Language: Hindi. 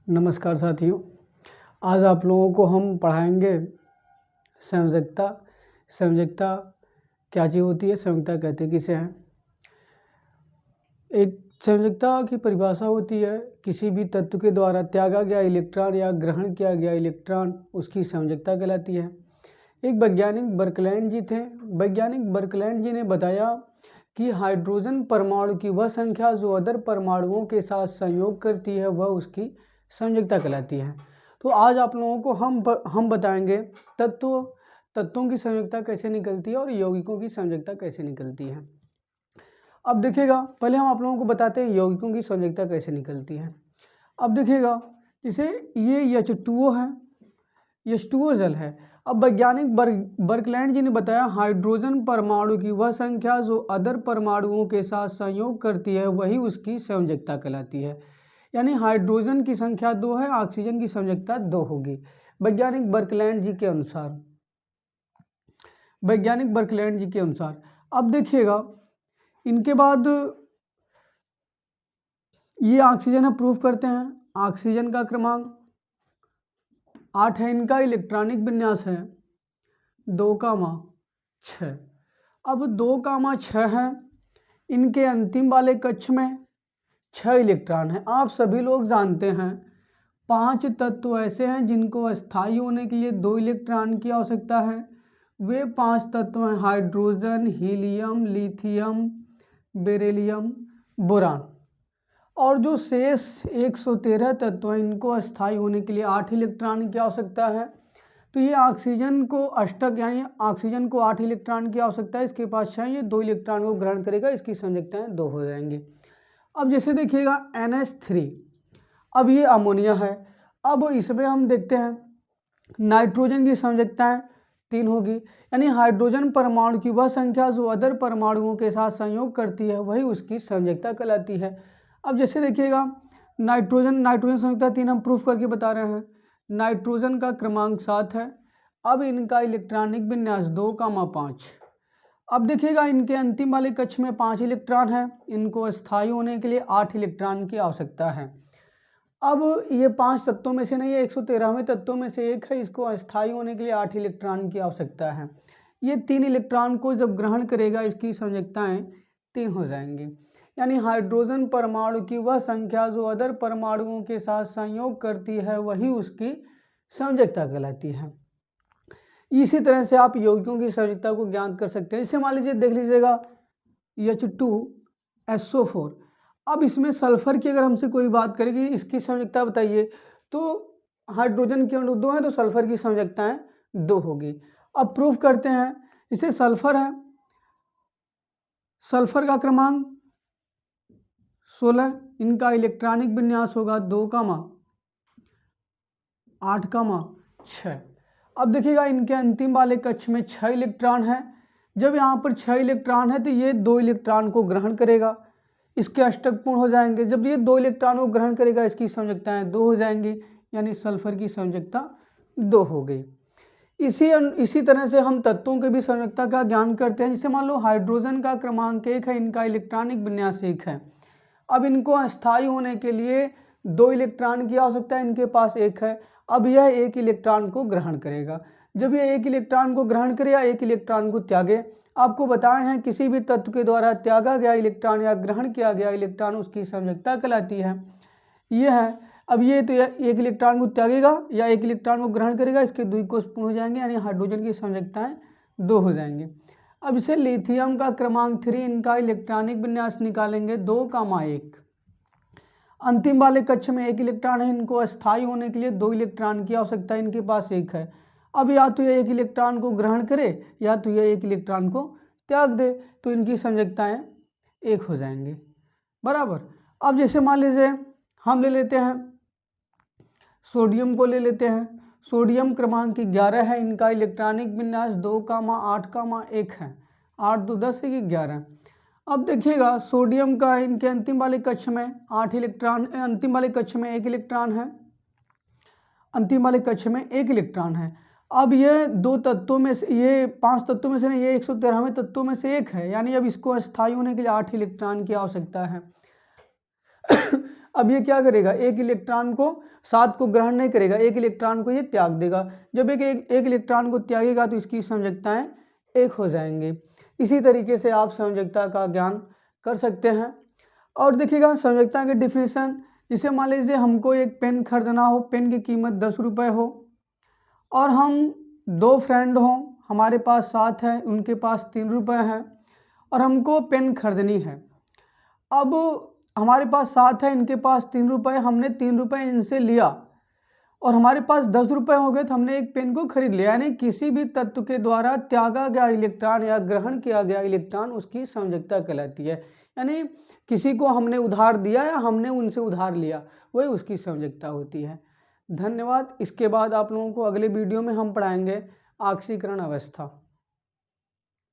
नमस्कार साथियों, आज आप लोगों को हम पढ़ाएंगे संयोजकता। संयोजकता क्या चीज़ होती है, संयोजकता कहते किसे हैं। एक संयोजकता की परिभाषा होती है किसी भी तत्व के द्वारा त्यागा गया इलेक्ट्रॉन या ग्रहण किया गया इलेक्ट्रॉन, उसकी संयोजकता कहलाती है। एक वैज्ञानिक बर्कलैंड जी थे। वैज्ञानिक बर्कलैंड जी ने बताया कि हाइड्रोजन परमाणु की वह संख्या जो अदर परमाणुओं के साथ संयोग करती है वह उसकी संयोजकता कहलाती है। तो आज आप लोगों को हम बताएंगे तत्वों की संयोजकता कैसे निकलती है और यौगिकों की संयोजकता कैसे निकलती है। अब देखिएगा, पहले हम आप लोगों को बताते हैं यौगिकों की संयोजकता कैसे निकलती है। अब देखिएगा, जैसे ये H2O है, H2O जल है। अब वैज्ञानिक बर्कलैंड जी ने बताया हाइड्रोजन परमाणु की वह संख्या जो अदर परमाणुओं के साथ संयोग करती है वही उसकी संयोजकता कहलाती है। यानी हाइड्रोजन की संख्या 2 है, ऑक्सीजन की संयोजकता 2 होगी वैज्ञानिक बर्कलैंड जी के अनुसार। अब देखिएगा, इनके बाद ये ऑक्सीजन है, प्रूफ करते हैं। ऑक्सीजन का क्रमांक 8 है, इनका इलेक्ट्रॉनिक विन्यास है 2,6। अब 2,6 है, इनके अंतिम वाले कक्ष में 6 इलेक्ट्रॉन हैं। आप सभी लोग जानते हैं 5 तत्व ऐसे हैं जिनको अस्थायी होने के लिए 2 इलेक्ट्रॉन की आवश्यकता है। वे 5 तत्व हैं hydrogen, helium, lithium, beryllium, boron. और जो शेष 113 तत्व हैं इनको अस्थायी होने के लिए 8 इलेक्ट्रॉन की आवश्यकता है। तो ये ऑक्सीजन को अष्टक यानी ऑक्सीजन को 8 इलेक्ट्रॉन की आवश्यकता है, इसके पास 6, ये 2 इलेक्ट्रॉन को ग्रहण करेगा, इसकी संयोजकताएं 2 हो जाएंगी। अब जैसे देखिएगा NH3, अब ये अमोनिया है। अब इसमें हम देखते हैं नाइट्रोजन की संयोजकताएं 3 होगी। यानी हाइड्रोजन परमाणु की वह संख्या जो अदर परमाणुओं के साथ संयोग करती है वही उसकी संयोजकता कहलाती है। अब जैसे देखिएगा नाइट्रोजन संयोजकता 3 हम प्रूफ करके बता रहे हैं। नाइट्रोजन का क्रमांक 7 है। अब इनका इलेक्ट्रॉनिक विन्यास 2,5। अब देखिएगा इनके अंतिम वाले कक्ष में 5 इलेक्ट्रॉन है, इनको अस्थायी होने के लिए 8 इलेक्ट्रॉन की आवश्यकता है। अब ये 5 तत्वों में से नहीं है, 113वें तत्वों में से एक है, इसको अस्थायी होने के लिए 8 इलेक्ट्रॉन की आवश्यकता है। ये 3 इलेक्ट्रॉन को जब ग्रहण करेगा इसकी संयोजकताएं 3 हो जाएंगी। यानी हाइड्रोजन परमाणु की वह संख्या जो अदर परमाणुओं के साथ संयोग करती है वही उसकी संयोजकता कहलाती है। इसी तरह से आप यौगिकों की संयोजकता को ज्ञात कर सकते हैं। जैसे मान लीजिए, देख लीजिएगा H2SO4। अब इसमें सल्फर की अगर हमसे कोई बात करेगी इसकी संयोजकता बताइए, तो हाइड्रोजन के अणु 2 हैं तो सल्फर की संयोजकताएं 2 होगी। अब प्रूफ करते हैं। इसे सल्फर है, सल्फर का क्रमांक 16, इनका इलेक्ट्रॉनिक विन्यास होगा 2,8,6। अब देखिएगा इनके अंतिम वाले कक्ष में 6 इलेक्ट्रॉन है। जब यहाँ पर 6 इलेक्ट्रॉन है तो ये 2 इलेक्ट्रॉन को ग्रहण करेगा, इसके अष्टक पूर्ण हो जाएंगे। जब ये 2 इलेक्ट्रॉन को ग्रहण करेगा इसकी संयोजकताएं 2 हो जाएंगी, यानी सल्फर की संयोजकता 2 हो गई। इसी तरह से हम तत्वों के भी संयोजकता का ज्ञान करते हैं। जैसे मान लो हाइड्रोजन का क्रमांक 1 है, इनका इलेक्ट्रॉनिक विन्यास 1 है। अब इनको अस्थायी होने के लिए 2 इलेक्ट्रॉन की आवश्यकता है, इनके पास 1 है। अब यह 1 इलेक्ट्रॉन को ग्रहण करेगा। जब यह 1 इलेक्ट्रॉन को ग्रहण करे या 1 इलेक्ट्रॉन को त्यागे, आपको बताए हैं किसी भी तत्व के द्वारा त्यागा गया इलेक्ट्रॉन या ग्रहण किया गया इलेक्ट्रॉन उसकी संयोजकता कहलाती है। यह है। अब ये तो 1 इलेक्ट्रॉन को त्यागेगा या 1 इलेक्ट्रॉन को ग्रहण करेगा, इसके 2 कोष पूर्ण हो जाएंगे, यानी हाइड्रोजन की संयोजकताएं 2 हो जाएंगी। अब इसे लिथियम का क्रमांक 3, इनका इलेक्ट्रॉनिक विन्यास निकालेंगे 2,1। अंतिम वाले कक्ष में 1 इलेक्ट्रॉन है, इनको अस्थायी होने के लिए 2 इलेक्ट्रॉन की आवश्यकता है, इनके पास 1 है। अब या तो ये 1 इलेक्ट्रॉन को ग्रहण करे या तो ये 1 इलेक्ट्रॉन को त्याग दे, तो इनकी संयोजकताएं 1 हो जाएंगी, बराबर। अब जैसे मान लीजिए हम ले लेते हैं सोडियम को ले लेते हैं। सोडियम क्रमांक 11 है, इनका इलेक्ट्रॉनिक विन्यास 2,8,1 है। 8 2 10 है, 11। अब देखिएगा सोडियम का इनके अंतिम वाले कक्ष में 8 इलेक्ट्रॉन, अंतिम वाले कक्ष में 1 इलेक्ट्रॉन है, अंतिम वाले कक्ष में 1 इलेक्ट्रॉन है। अब ये 2 तत्वों में से, ये 5 तत्वों में से नहीं, ये 113वें तत्वों में से 1 है, यानी अब इसको अस्थायी होने के लिए 8 इलेक्ट्रॉन की आवश्यकता है। अब ये क्या करेगा, एक इलेक्ट्रॉन को साथ को ग्रहण नहीं करेगा, एक इलेक्ट्रॉन को ये त्याग देगा। जब एक इलेक्ट्रॉन को त्यागेगा तो इसकी संयोजकताएं एक हो जाएंगी। इसी तरीके से आप संयोजकता का ज्ञान कर सकते हैं। और देखिएगा संयोजकता के डिफिनीशन, जिसे मान लीजिए हमको एक पेन खरीदना हो, पेन की कीमत 10 रुपये हो और हम 2 फ्रेंड हों, हमारे पास 7 है, उनके पास 3 रुपये हैं और हमको पेन खरीदनी है। अब हमारे पास 7 है, इनके पास 3 रुपये, हमने 3 रुपये इनसे लिया और हमारे पास 10 रुपये हो गए तो हमने एक पेन को खरीद लिया। यानी किसी भी तत्व के द्वारा त्यागा गया इलेक्ट्रॉन या ग्रहण किया गया इलेक्ट्रॉन उसकी संयोजकता कहलाती है। यानी किसी को हमने उधार दिया या हमने उनसे उधार लिया, वही उसकी संयोजकता होती है। धन्यवाद। इसके बाद आप लोगों को अगले वीडियो में हम पढ़ाएंगे ऑक्सीकरण अवस्था।